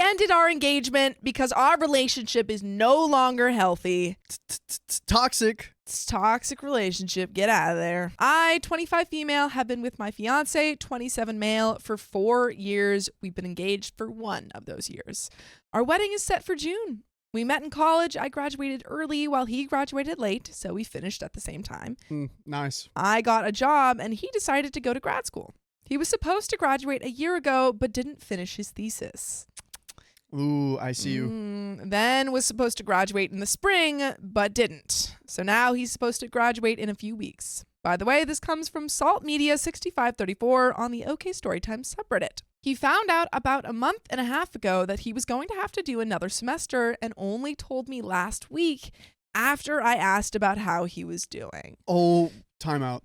ended our engagement because our relationship is no longer healthy. Toxic. It's a toxic relationship. Get out of there. I, 25 female, have been with my fiance, 27 male, for 4 years. We've been engaged for 1 of those years. Our wedding is set for June. We met in college. I graduated early while he graduated late, so we finished at the same time. Nice. I got a job and he decided to go to grad school. He was supposed to graduate a year ago, but didn't finish his thesis. Ooh, I see you. Then was supposed to graduate in the spring, but didn't. So now he's supposed to graduate in a few weeks. By the way, this comes from Salt Media 6534 on the OKstorytime subreddit. He found out about a month and a half ago that he was going to have to do another semester and only told me last week after I asked about how he was doing. Oh, time out.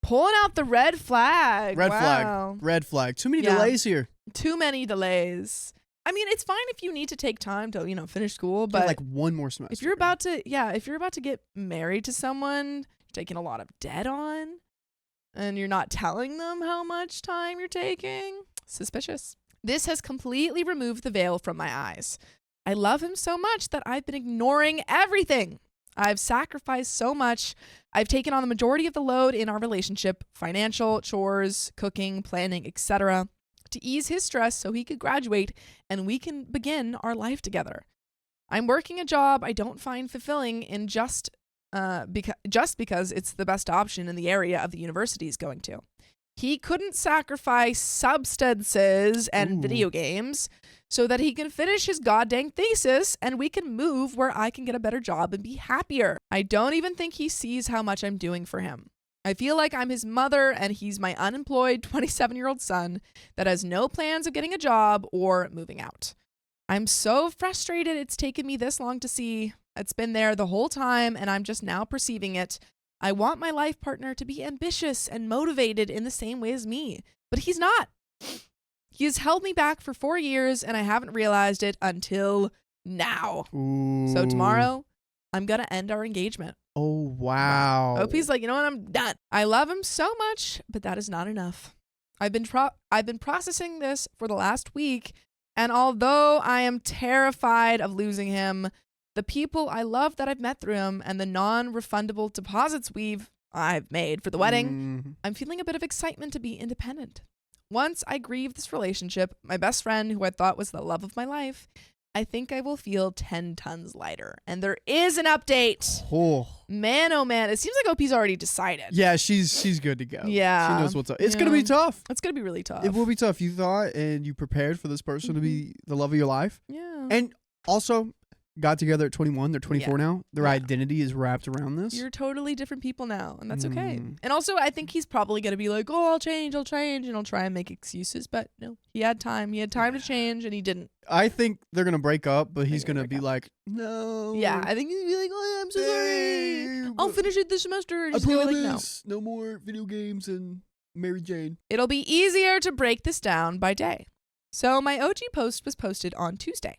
Pulling out the red flag. Red flag. Too many delays here. Too many delays. I mean, it's fine if you need to take time to, finish school, but like 1 more semester. If you're about to get married to someone, you're taking a lot of debt on, and you're not telling them how much time you're taking, suspicious. This has completely removed the veil from my eyes. I love him so much that I've been ignoring everything. I've sacrificed so much. I've taken on the majority of the load in our relationship, financial, chores, cooking, planning, etc., to ease his stress so he could graduate and we can begin our life together. I'm working a job I don't find fulfilling in just because it's the best option in the area of the university he's going to. He couldn't sacrifice substances and video games so that he can finish his goddamn thesis and we can move where I can get a better job and be happier. I don't even think he sees how much I'm doing for him. I feel like I'm his mother and he's my unemployed 27-year-old son that has no plans of getting a job or moving out. I'm so frustrated it's taken me this long to see. It's been there the whole time and I'm just now perceiving it. I want my life partner to be ambitious and motivated in the same way as me, but he's not. He has held me back for 4 years and I haven't realized it until now. Ooh. So tomorrow, I'm going to end our engagement. Oh, wow. OP's like, you know what? I'm done. I love him so much, but that is not enough. I've been processing this for the last week, and although I am terrified of losing him, the people I love that I've met through him and the non-refundable deposits I've made for the wedding, I'm feeling a bit of excitement to be independent. Once I grieve this relationship, my best friend, who I thought was the love of my life, I think I will feel 10 tons lighter. And there is an update. Oh. Man, oh man. It seems like OP's already decided. Yeah, she's good to go. Yeah. She knows what's up. It's going to be tough. It's going to be really tough. It will be tough. You thought and you prepared for this person to be the love of your life. Yeah. And also got together at 21. They're 24 now. Their identity is wrapped around this. You're totally different people now, and that's okay. And also, I think he's probably going to be like, oh, I'll change, and he'll try and make excuses. But no, he had time. He had time to change, and he didn't. I think they're going to break up, but he's going to be like, no. Yeah, I think he's going to be like, oh, I'm so sorry. I'll finish it this semester. And I promise, like, no more video games and Mary Jane. It'll be easier to break this down by day. So my OG post was posted on Tuesday.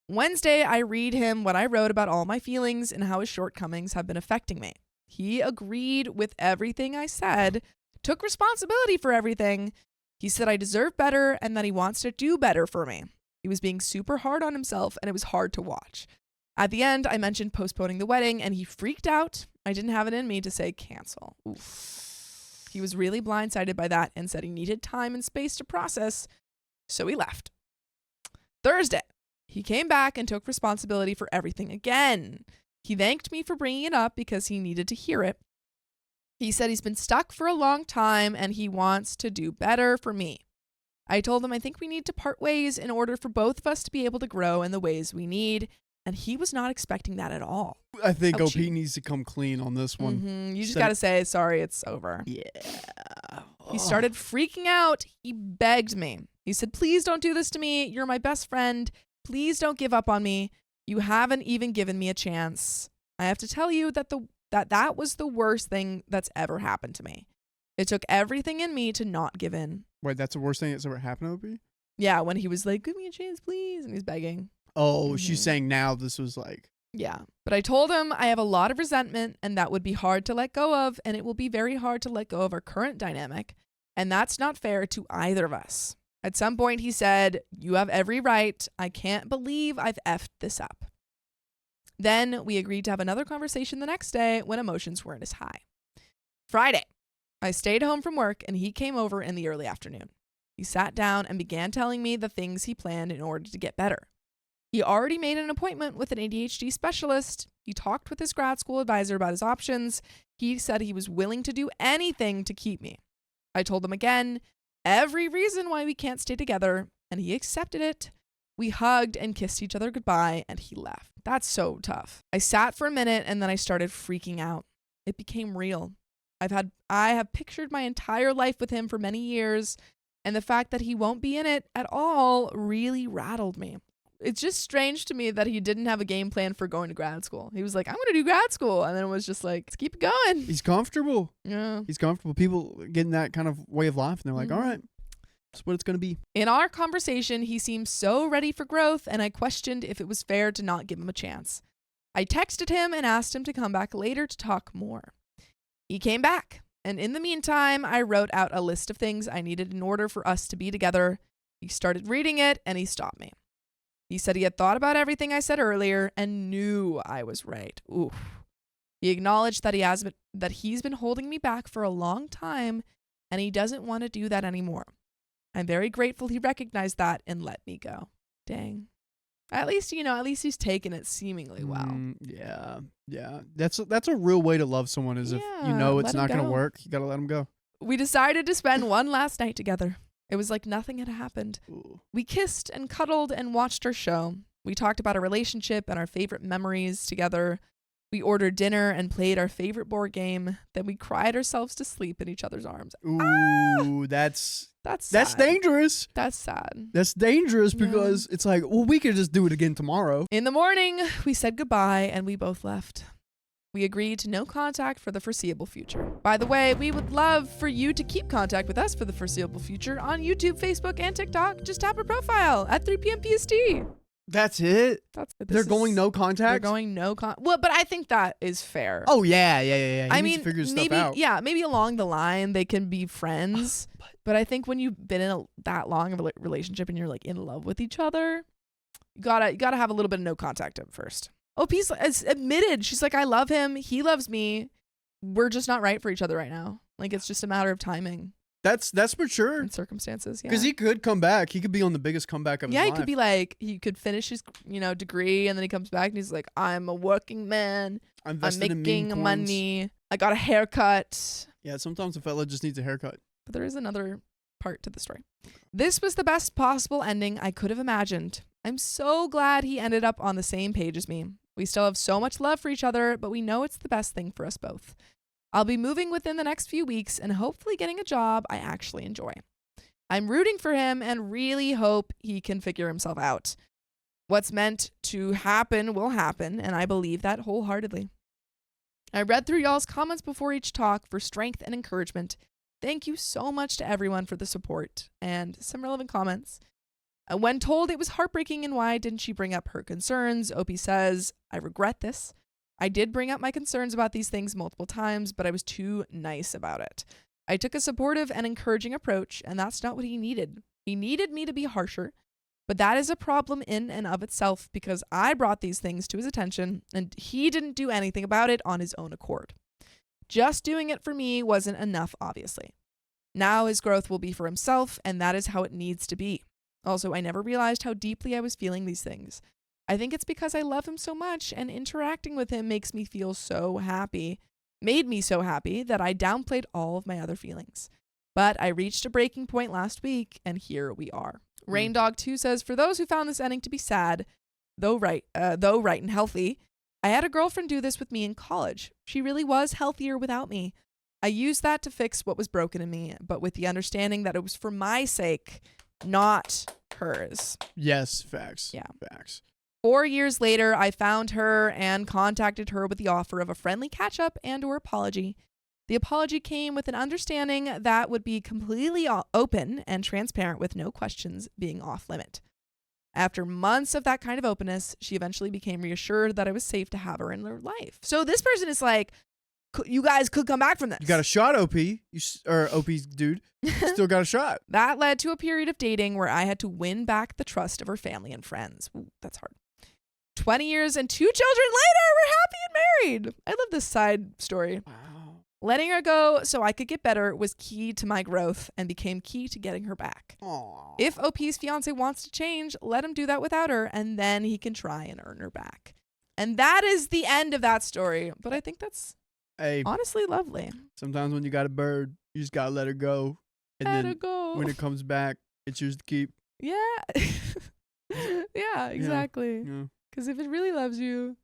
Wednesday, I read him what I wrote about all my feelings and how his shortcomings have been affecting me. He agreed with everything I said, took responsibility for everything. He said I deserve better and that he wants to do better for me. He was being super hard on himself and it was hard to watch. At the end, I mentioned postponing the wedding and he freaked out. I didn't have it in me to say cancel. Oof. He was really blindsided by that and said he needed time and space to process, so he left. Thursday. He came back and took responsibility for everything again. He thanked me for bringing it up because he needed to hear it. He said he's been stuck for a long time and he wants to do better for me. I told him I think we need to part ways in order for both of us to be able to grow in the ways we need, and he was not expecting that at all. I think OP needs to come clean on this one. You just got to say, sorry, it's over. Yeah. He started freaking out. He begged me. He said, please don't do this to me. You're my best friend. Please don't give up on me. You haven't even given me a chance. I have to tell you that that was the worst thing that's ever happened to me. It took everything in me to not give in. Wait, that's the worst thing that's ever happened to OP? Yeah, when he was like, give me a chance, please. And he's begging. Oh, she's saying now this was like. Yeah. But I told him I have a lot of resentment and that would be hard to let go of. And it will be very hard to let go of our current dynamic. And that's not fair to either of us. At some point, he said, "You have every right. I can't believe I've effed this up." Then we agreed to have another conversation the next day when emotions weren't as high. Friday, I stayed home from work and he came over in the early afternoon. He sat down and began telling me the things he planned in order to get better. He already made an appointment with an ADHD specialist. He talked with his grad school advisor about his options. He said he was willing to do anything to keep me. I told him again every reason why we can't stay together, and he accepted it. We hugged and kissed each other goodbye, and he left. That's so tough. I sat for a minute, and then I started freaking out. It became real. I have pictured my entire life with him for many years, and the fact that he won't be in it at all really rattled me. It's just strange to me that he didn't have a game plan for going to grad school. He was like, I'm going to do grad school. And then it was just like, let's keep it going. He's comfortable. Yeah. He's comfortable. People get in that kind of way of life, and they're like, all right, that's what it's going to be. In our conversation, he seemed so ready for growth, and I questioned if it was fair to not give him a chance. I texted him and asked him to come back later to talk more. He came back, and in the meantime, I wrote out a list of things I needed in order for us to be together. He started reading it, and he stopped me. He said he had thought about everything I said earlier and knew I was right. Oof. He acknowledged that he's been holding me back for a long time, and he doesn't want to do that anymore. I'm very grateful he recognized that and let me go. Dang. At least he's taken it seemingly well. Yeah. That's a real way to love someone is if you know it's not going to work, you got to let them go. We decided to spend one last night together. It was like nothing had happened. Ooh. We kissed and cuddled and watched our show. We talked about our relationship and our favorite memories together. We ordered dinner and played our favorite board game. Then we cried ourselves to sleep in each other's arms. Ooh, that's sad. dangerous. That's sad. That's dangerous because it's like, well, we could just do it again tomorrow. In the morning, we said goodbye and we both left. We agreed to no contact for the foreseeable future. By the way, we would love for you to keep contact with us for the foreseeable future on YouTube, Facebook, and TikTok. Just tap a profile at 3 p.m. PST. That's it? They're going no contact? They're going no Well, but I think that is fair. Oh, yeah. He needs to figure maybe, stuff out. Yeah, maybe along the line they can be friends. But I think when you've been in that long of a relationship and you're like in love with each other, you gotta have a little bit of no contact at first. OP's admitted. She's like, I love him. He loves me. We're just not right for each other right now. Like, it's just a matter of timing. That's mature. And circumstances, yeah. Because he could come back. He could be on the biggest comeback of his life. Yeah, he could be like, he could finish his, degree, and then he comes back and he's like, I'm a working man. I'm making money. I got a haircut. Yeah, sometimes a fella just needs a haircut. But there is another part to the story. This was the best possible ending I could have imagined. I'm so glad he ended up on the same page as me. We still have so much love for each other, but we know it's the best thing for us both. I'll be moving within the next few weeks and hopefully getting a job I actually enjoy. I'm rooting for him and really hope he can figure himself out. What's meant to happen will happen, and I believe that wholeheartedly. I read through y'all's comments before each talk for strength and encouragement. Thank you so much to everyone for the support and some relevant comments. When told it was heartbreaking and why didn't she bring up her concerns, Opie says, I regret this. I did bring up my concerns about these things multiple times, but I was too nice about it. I took a supportive and encouraging approach, and that's not what he needed. He needed me to be harsher, but that is a problem in and of itself because I brought these things to his attention, and he didn't do anything about it on his own accord. Just doing it for me wasn't enough, obviously. Now his growth will be for himself, and that is how it needs to be. Also, I never realized how deeply I was feeling these things. I think it's because I love him so much and interacting with him makes me feel so happy, made me so happy that I downplayed all of my other feelings. But I reached a breaking point last week and here we are. Rain Dog 2 says, for those who found this ending to be sad, though right and healthy, I had a girlfriend do this with me in college. She really was healthier without me. I used that to fix what was broken in me, but with the understanding that it was for my sake, not hers. Yes, facts. Yeah. Facts. 4 years later, I found her and contacted her with the offer of a friendly catch-up and/or apology. The apology came with an understanding that would be completely open and transparent with no questions being off-limit. After months of that kind of openness, she eventually became reassured that I was safe to have her in her life. So this person is like, you guys could come back from this. You got a shot, OP. Or OP's dude. Still got a shot. That led to a period of dating where I had to win back the trust of her family and friends. Ooh, that's hard. 20 years and 2 children later, we're happy and married. I love this side story. Wow. Letting her go so I could get better was key to my growth and became key to getting her back. Aww. If OP's fiance wants to change, let him do that without her, and then he can try and earn her back. And that is the end of that story. But I think that's honestly lovely. Sometimes when you got a bird, you just gotta let her go. And Let then her go. when it comes back, it's yours to keep. Yeah. Yeah, exactly. Yeah. Because if it really loves you,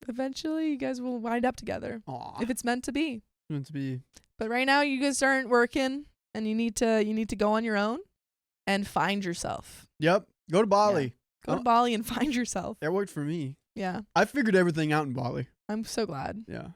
eventually you guys will wind up together. Aww. If it's meant to be. Meant to be. But right now you guys aren't working, and you need to go on your own and find yourself. Yep. Go to Bali. Yeah. Go to Bali and find yourself. That worked for me. Yeah. I figured everything out in Bali. I'm so glad. Yeah.